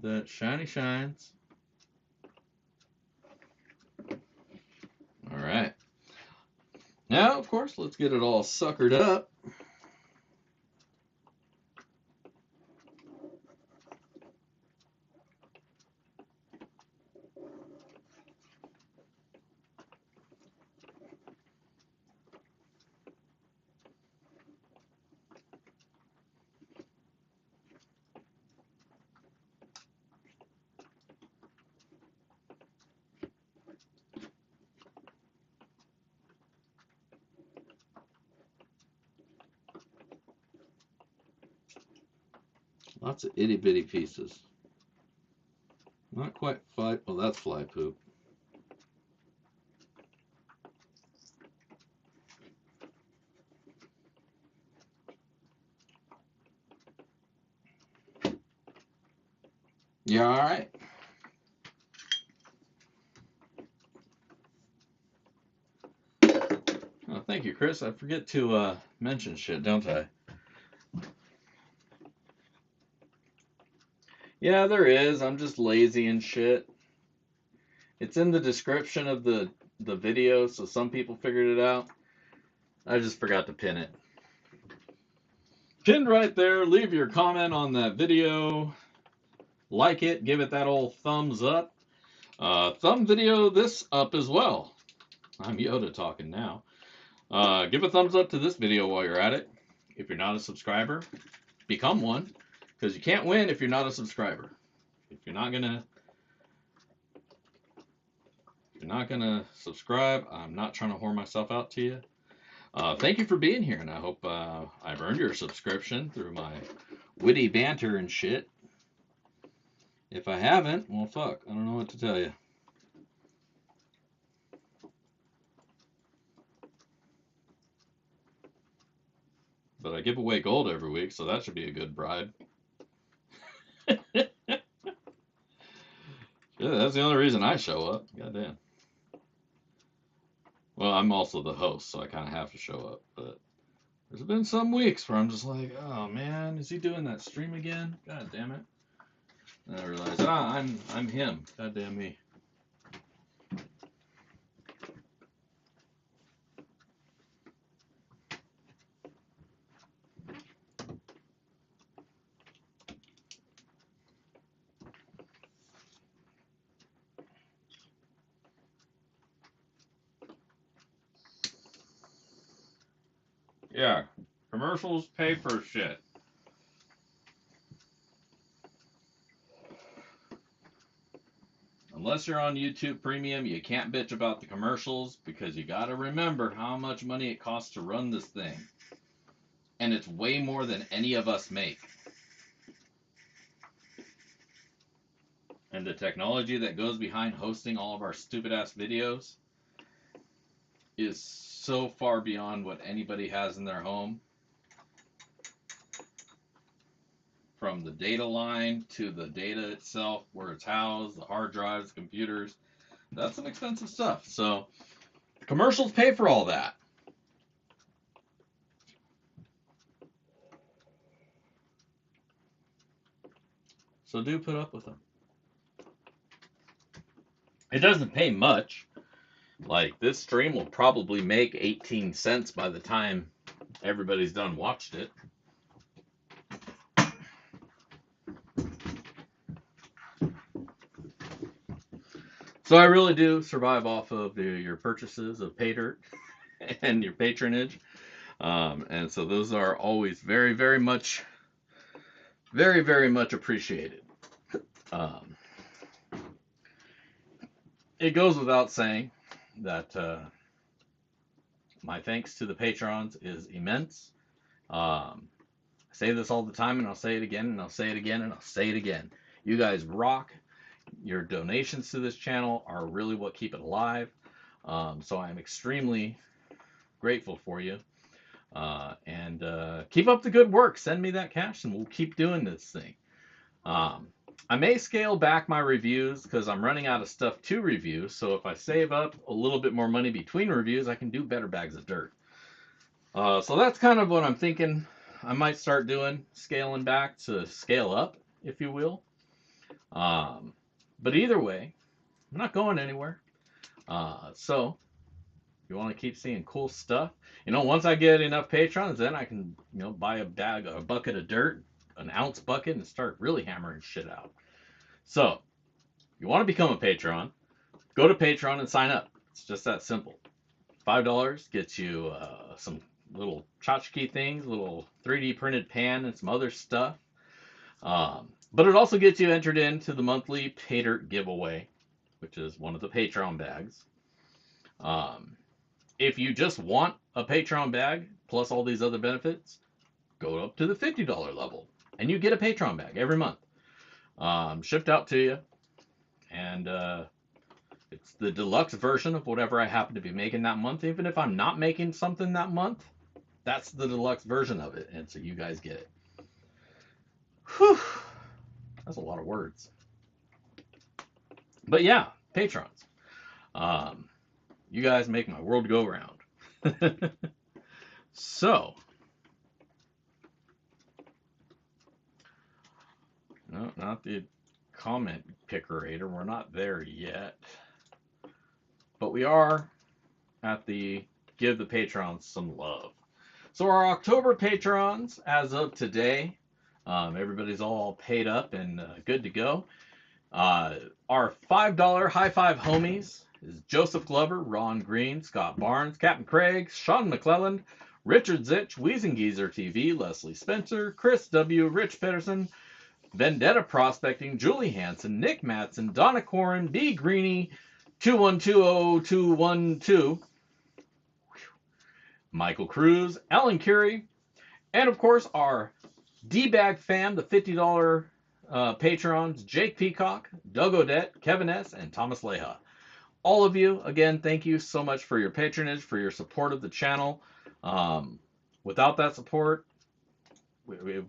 That shiny shines. All right. Now, of course, let's get it all suckered up. Lots of itty bitty pieces. Not quite fly. Oh, that's fly poop. You all right? Oh, thank you, Chris. I forget to mention shit, don't I? Yeah, there is. I'm just lazy and shit. It's in the description of the video, so some people figured it out. I just forgot to pin it. Pinned right there. Leave your comment on that video. Like it. Give it that old thumbs up. Thumb video this up as well. I'm Yoda talking now. Give a thumbs up to this video while you're at it. If you're not a subscriber, become one. Because you can't win if you're not a subscriber. If you're not gonna subscribe, I'm not trying to whore myself out to you. Thank you for being here, and I hope I've earned your subscription through my witty banter and shit. If I haven't, well, fuck, I don't know what to tell you. But I give away gold every week, so that should be a good bribe. Yeah, that's the only reason I show up. Goddamn. Well, I'm also the host, so I kind of have to show up. But there's been some weeks where I'm just like, oh man, is he doing that stream again? God damn it. And I realize, I'm him. God damn me. Yeah, commercials pay for shit. Unless you're on YouTube Premium, you can't bitch about the commercials because you gotta remember how much money it costs to run this thing. And it's way more than any of us make. And the technology that goes behind hosting all of our stupid ass videos is so far beyond what anybody has in their home. From the data line to the data itself, where it's housed, the hard drives, the computers. That's some expensive stuff. So the commercials pay for all that. So do put up with them. It doesn't pay much. Like, this stream will probably make 18 cents by the time everybody's done watched it. So I really do survive off of your purchases of pay dirt and your patronage. And so those are always very, very much appreciated. It goes without saying that my thanks to the patrons is immense. I say this all the time, and I'll say it again, and I'll say it again, and I'll say it again. You guys rock. Your donations to this channel are really what keep it alive. So I'm extremely grateful for you. And keep up the good work. Send me that cash and we'll keep doing this thing. I may scale back my reviews because I'm running out of stuff to review. So if I save up a little bit more money between reviews, I can do better bags of dirt. So that's kind of what I'm thinking I might start doing, scaling back to scale up, if you will. But either way, I'm not going anywhere. So if you want to keep seeing cool stuff, once I get enough patrons, then I can, buy a bucket of dirt, an ounce bucket, and start really hammering shit out. So, if you want to become a patron, go to Patreon and sign up. It's just that simple. $5 gets you some little tchotchke things, little 3D printed pan and some other stuff. But it also gets you entered into the monthly Pay Dirt giveaway, which is one of the Patreon bags. If you just want a Patreon bag plus all these other benefits, go up to the $50 level and you get a Patreon bag every month, shipped out to you. And it's the deluxe version of whatever I happen to be making that month. Even if I'm not making something that month, that's the deluxe version of it. And so you guys get it. Whew. That's a lot of words. But yeah, patrons. You guys make my world go round. So. No, not the comment pickerator. We're not there yet. But we are at the give the patrons some love. So our October patrons, as of today, everybody's all paid up and good to go. Our $5 high five homies is Joseph Glover, Ron Green, Scott Barnes, CaptCraig, Shawn McClelland, Richard Zych, WheezinGeezerTV, Leslie Spencer, Chris W., Rich Pederson, Vendetta Prospecting, Julie Hanson, Nick Matson, Donna Koren, B. Greeny, 2120212, Michael Cruz, Alan Currie, and of course our D-Bag fam, the $50 patrons, Jake Peacock, Doug Odette, Kevin S., and Thomas Leja. All of you, again, thank you so much for your patronage, for your support of the channel. Without that support, this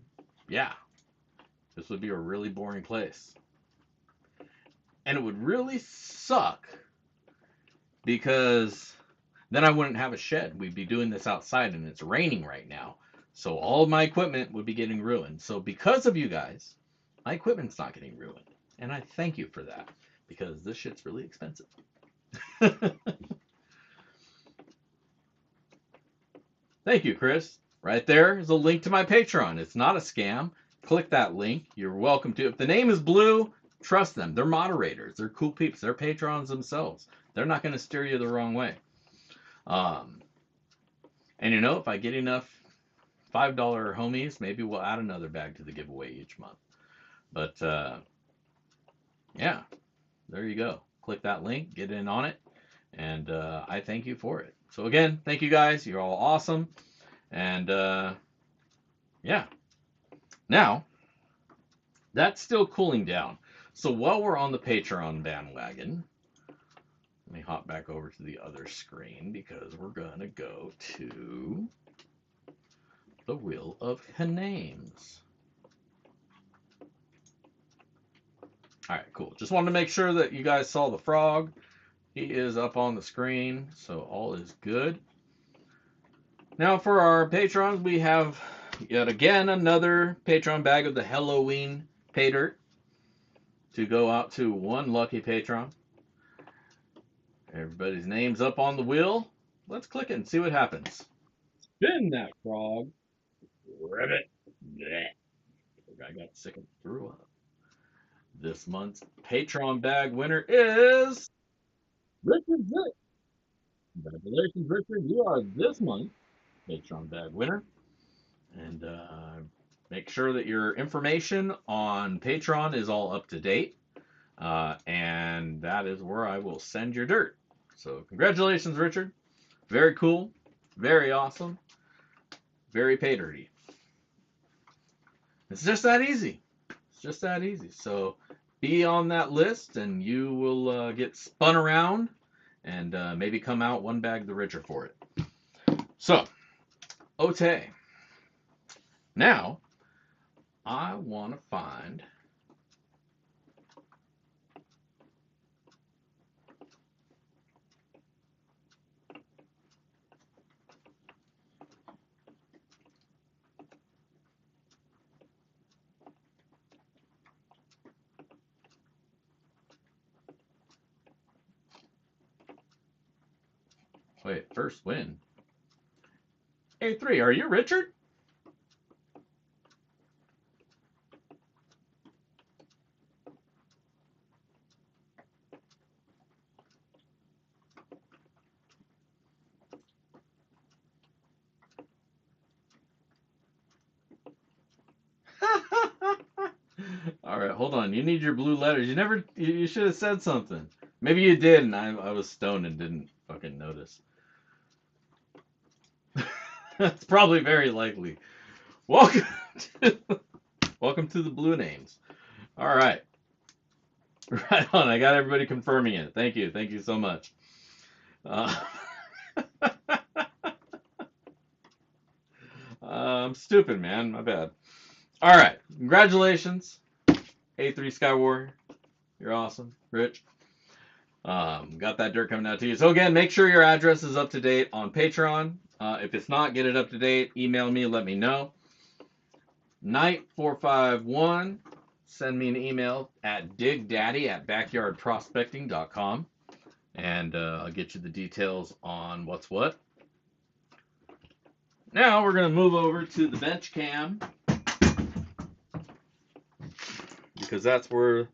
would be a really boring place. And it would really suck because then I wouldn't have a shed. We'd be doing this outside and it's raining right now. So all of my equipment would be getting ruined. So because of you guys, my equipment's not getting ruined. And I thank you for that because this shit's really expensive. Thank you, Chris. Right there is a link to my Patreon. It's not a scam. Click that link. You're welcome to. If the name is blue, trust them. They're moderators. They're cool peeps. They're patrons themselves. They're not going to steer you the wrong way. And if I get enough $5 homies, maybe we'll add another bag to the giveaway each month. But yeah, there you go. Click that link, get in on it, and I thank you for it. So again, thank you guys. You're all awesome. And yeah. Now, that's still cooling down. So while we're on the Patreon bandwagon, let me hop back over to the other screen because we're going to go to the Wheel of Names. All right, cool. Just wanted to make sure that you guys saw the frog. He is up on the screen, so all is good. Now for our patrons, we have yet again another Patreon bag of the Halloween Pay Dirt to go out to one lucky patron. Everybody's name's up on the wheel. Let's click it and see what happens. Spin that frog. Ribbit. I got sick and threw up. This month's Patreon bag winner is Richard Zych. Congratulations, Richard. You are this month's Patreon bag winner. And make sure that your information on Patreon is all up to date. And that is where I will send your dirt. So congratulations, Richard. Very cool. Very awesome. Very pay dirty. It's just that easy. It's just that easy. So be on that list, and you will get spun around and maybe come out one bag the richer for it. So, Odette. Now, I want to find... Wait, first win. A3, are you Richard? All right, hold on. You need your blue letters. You should have said something. Maybe you did, and I was stoned and didn't fucking notice. That's probably very likely. Welcome to the blue names. All right. Right on. I got everybody confirming it. Thank you. Thank you so much. I'm stupid, man. My bad. All right. Congratulations, A3 Sky Warrior. You're awesome. Rich. Got that dirt coming out to you. So again, make sure your address is up to date on Patreon. If it's not, get it up to date. Email me, let me know. Knight451, send me an email at digdaddy@backyardprospecting.com, and I'll get you the details on what's what. Now we're going to move over to the bench cam, because that's where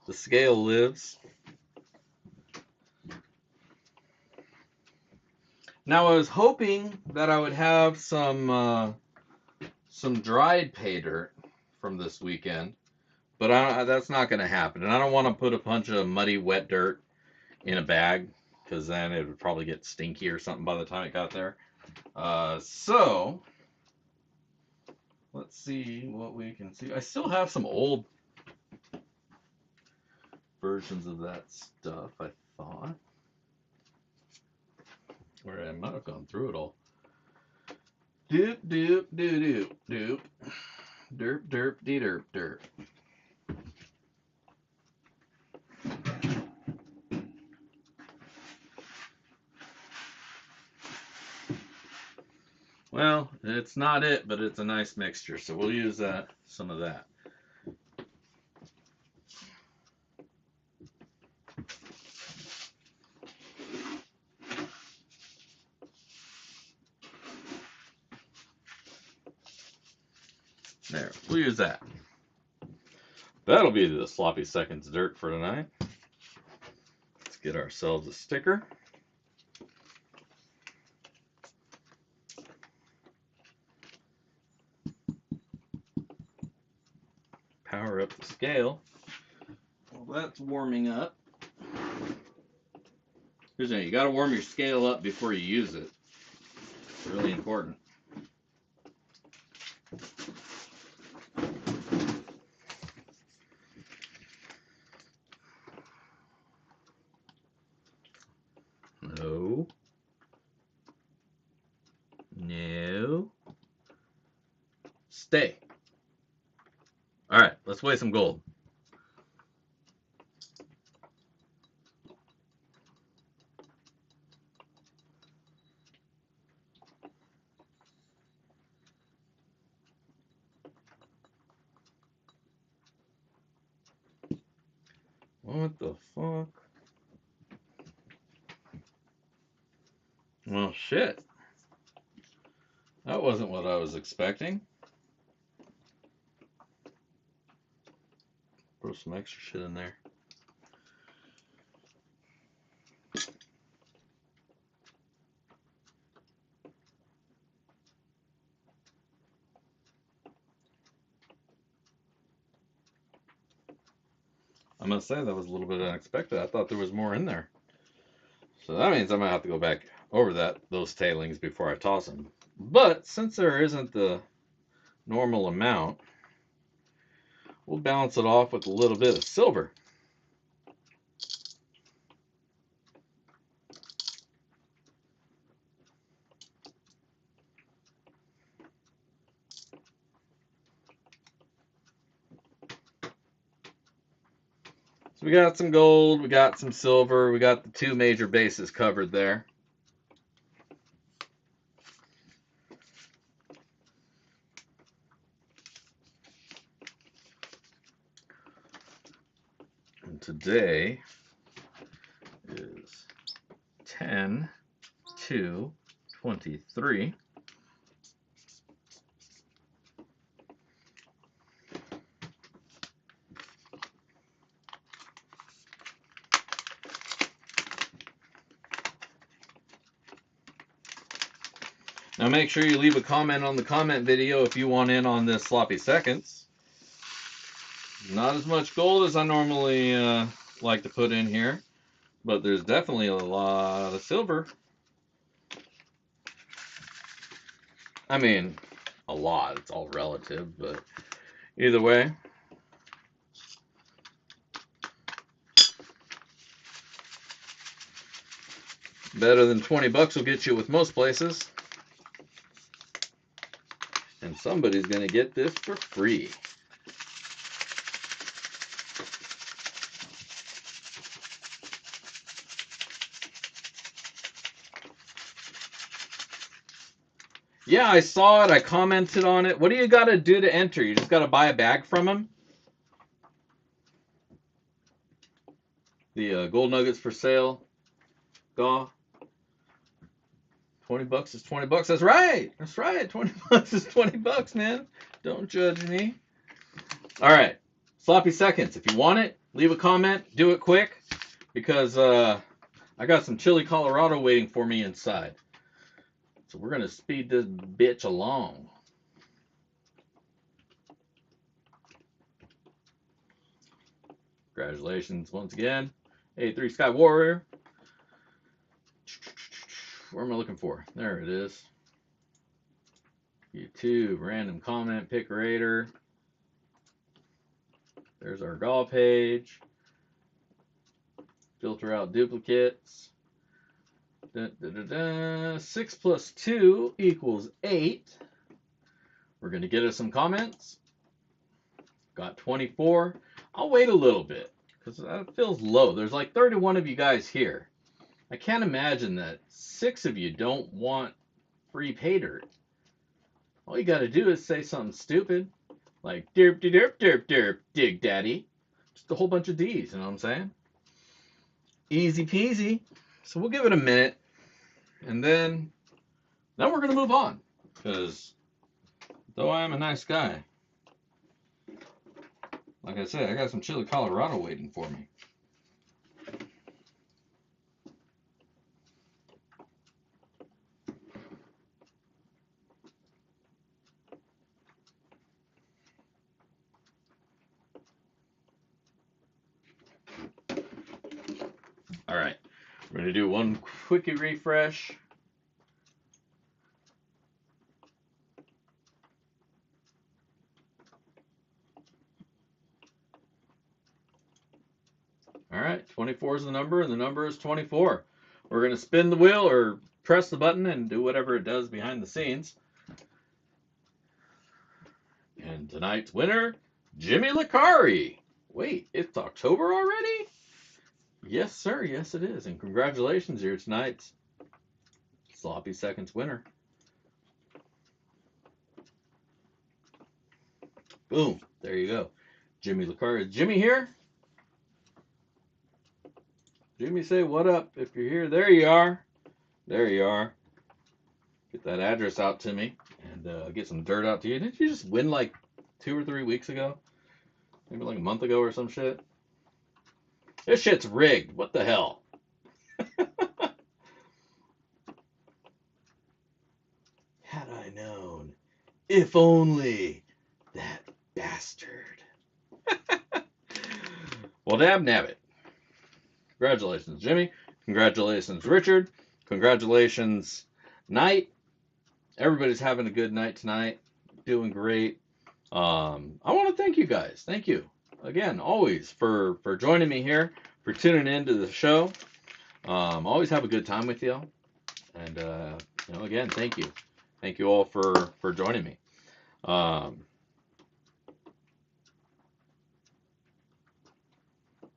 the scale lives. Now I was hoping that I would have some dried pay dirt from this weekend, but that's not going to happen. And I don't want to put a bunch of muddy, wet dirt in a bag, because then it would probably get stinky or something by the time it got there. So let's see what we can see. I still have some old versions of that stuff, I thought. Or I might have gone through it all. Doop, doop, doop, doop, doop. Derp, derp, dee, derp, derp. Well, it's not it, but it's a nice mixture, so we'll use that, some of that. There, we'll use that. That'll be the sloppy seconds dirt for tonight. Let's get ourselves a sticker. Power up the scale. Well, that's warming up. Here's the thing, you got to warm your scale up before you use it. It's really important. No. No. Stay. All right, let's weigh some gold. What the fuck? Well, shit. That wasn't what I was expecting. Throw some extra shit in there. I must say that was a little bit unexpected. I thought there was more in there. So that means I might have to go back over those tailings before I toss them. But since there isn't the normal amount, we'll balance it off with a little bit of silver. So we got some gold, we got some silver, we got the two major bases covered there. And today is 10/2/23. Now make sure you leave a comment on the comment video if you want in on this sloppy seconds. Not as much gold as I normally like to put in here, but there's definitely a lot of silver. I mean, a lot. It's all relative, but either way. Better than 20 bucks will get you with most places. And somebody's going to get this for free. Yeah, I saw it. I commented on it. What do you got to do to enter? You just got to buy a bag from him? The gold nuggets for sale. Gaw. 20 bucks is 20 bucks. That's right. That's right. 20 bucks is 20 bucks, man. Don't judge me. All right. Sloppy seconds. If you want it, leave a comment. Do it quick because I got some chili Colorado waiting for me inside. So we're going to speed this bitch along. Congratulations once again. A3 Sky Warrior. Where am I looking for? There it is. YouTube, random comment, pick rater. There's our GAW page. Filter out duplicates. 6 plus 2 equals 8. We're going to get us some comments. Got 24. I'll wait a little bit because that feels low. There's like 31 of you guys here. I can't imagine that 6 of you don't want free pay dirt. All you got to do is say something stupid like derp derp derp derp dig daddy. Just a whole bunch of D's, you know what I'm saying? Easy peasy. So we'll give it a minute, and then we're going to move on because though I am a nice guy, like I said, I got some chili Colorado waiting for me. All right, we're going to do one quickie refresh. All right, 24 is the number, and the number is 24. We're going to spin the wheel or press the button and do whatever it does behind the scenes. And tonight's winner, Jimmy Licari. Wait, it's October already? Yes, sir. Yes, it is. And congratulations, you're tonight's Sloppy Seconds winner. Boom. There you go. Jimmy Licari. Is Jimmy here? Jimmy, say what up if you're here. There you are. There you are. Get that address out to me and get some dirt out to you. Didn't you just win like 2 or 3 weeks ago? Maybe like a month ago or some shit? This shit's rigged. What the hell? Had I known. If only. That bastard. Well, dab nabbit. Congratulations, Jimmy. Congratulations, Richard. Congratulations, Knight. Everybody's having a good night tonight. Doing great. I want to thank you guys. Thank you again, always, for joining me here, for tuning into the show. Always have a good time with y'all. And, again, thank you. Thank you all for joining me. I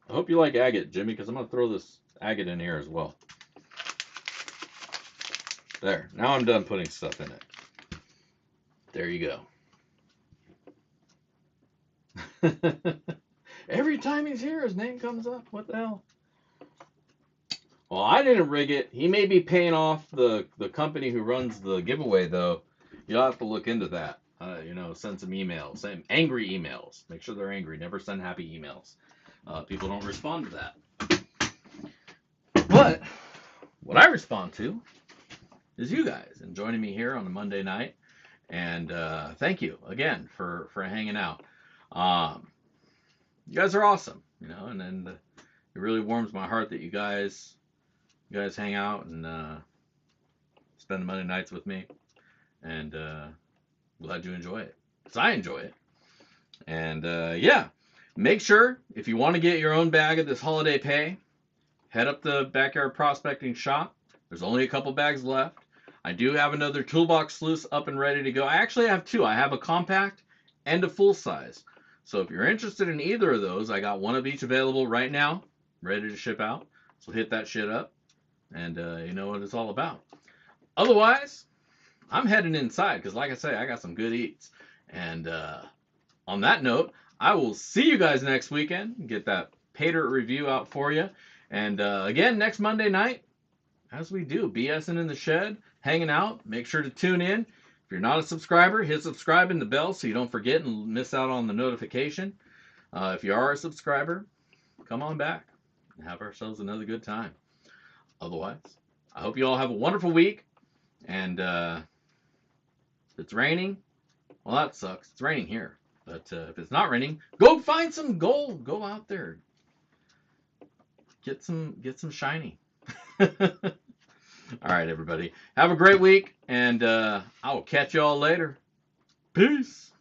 hope you like agate, Jimmy, because I'm going to throw this agate in here as well. There. Now I'm done putting stuff in it. There you go. Every time he's here, his name comes up. What the hell? Well, I didn't rig it. He may be paying off the company who runs the giveaway, though. You'll have to look into that. Send some emails. Send angry emails. Make sure they're angry. Never send happy emails. People don't respond to that. But what I respond to is you guys and joining me here on a Monday night. And thank you again for hanging out. You guys are awesome, and it really warms my heart that you guys hang out and spend the Monday nights with me. And glad you enjoy it, because I enjoy it. And make sure, if you want to get your own bag of this holiday pay, head up the Backyard Prospecting shop. There's only a couple bags left. I do have another toolbox sluice up and ready to go. I actually have two. I have a compact and a full size. So if you're interested in either of those, I got one of each available right now, ready to ship out. So hit that shit up, and you know what it's all about. Otherwise, I'm heading inside, because like I say, I got some good eats. And on that note, I will see you guys next weekend. Get that Pater review out for you. And again, next Monday night, as we do, BSing in the shed, hanging out. Make sure to tune in. If you're not a subscriber, hit subscribe and the bell so you don't forget and miss out on the notification. If you are a subscriber, come on back and have ourselves another good time. Otherwise, I hope you all have a wonderful week. And if it's raining, well, that sucks. It's raining here. But if it's not raining, go find some gold. Go out there. Get some shiny. All right, everybody. Have a great week, and I will catch you all later. Peace.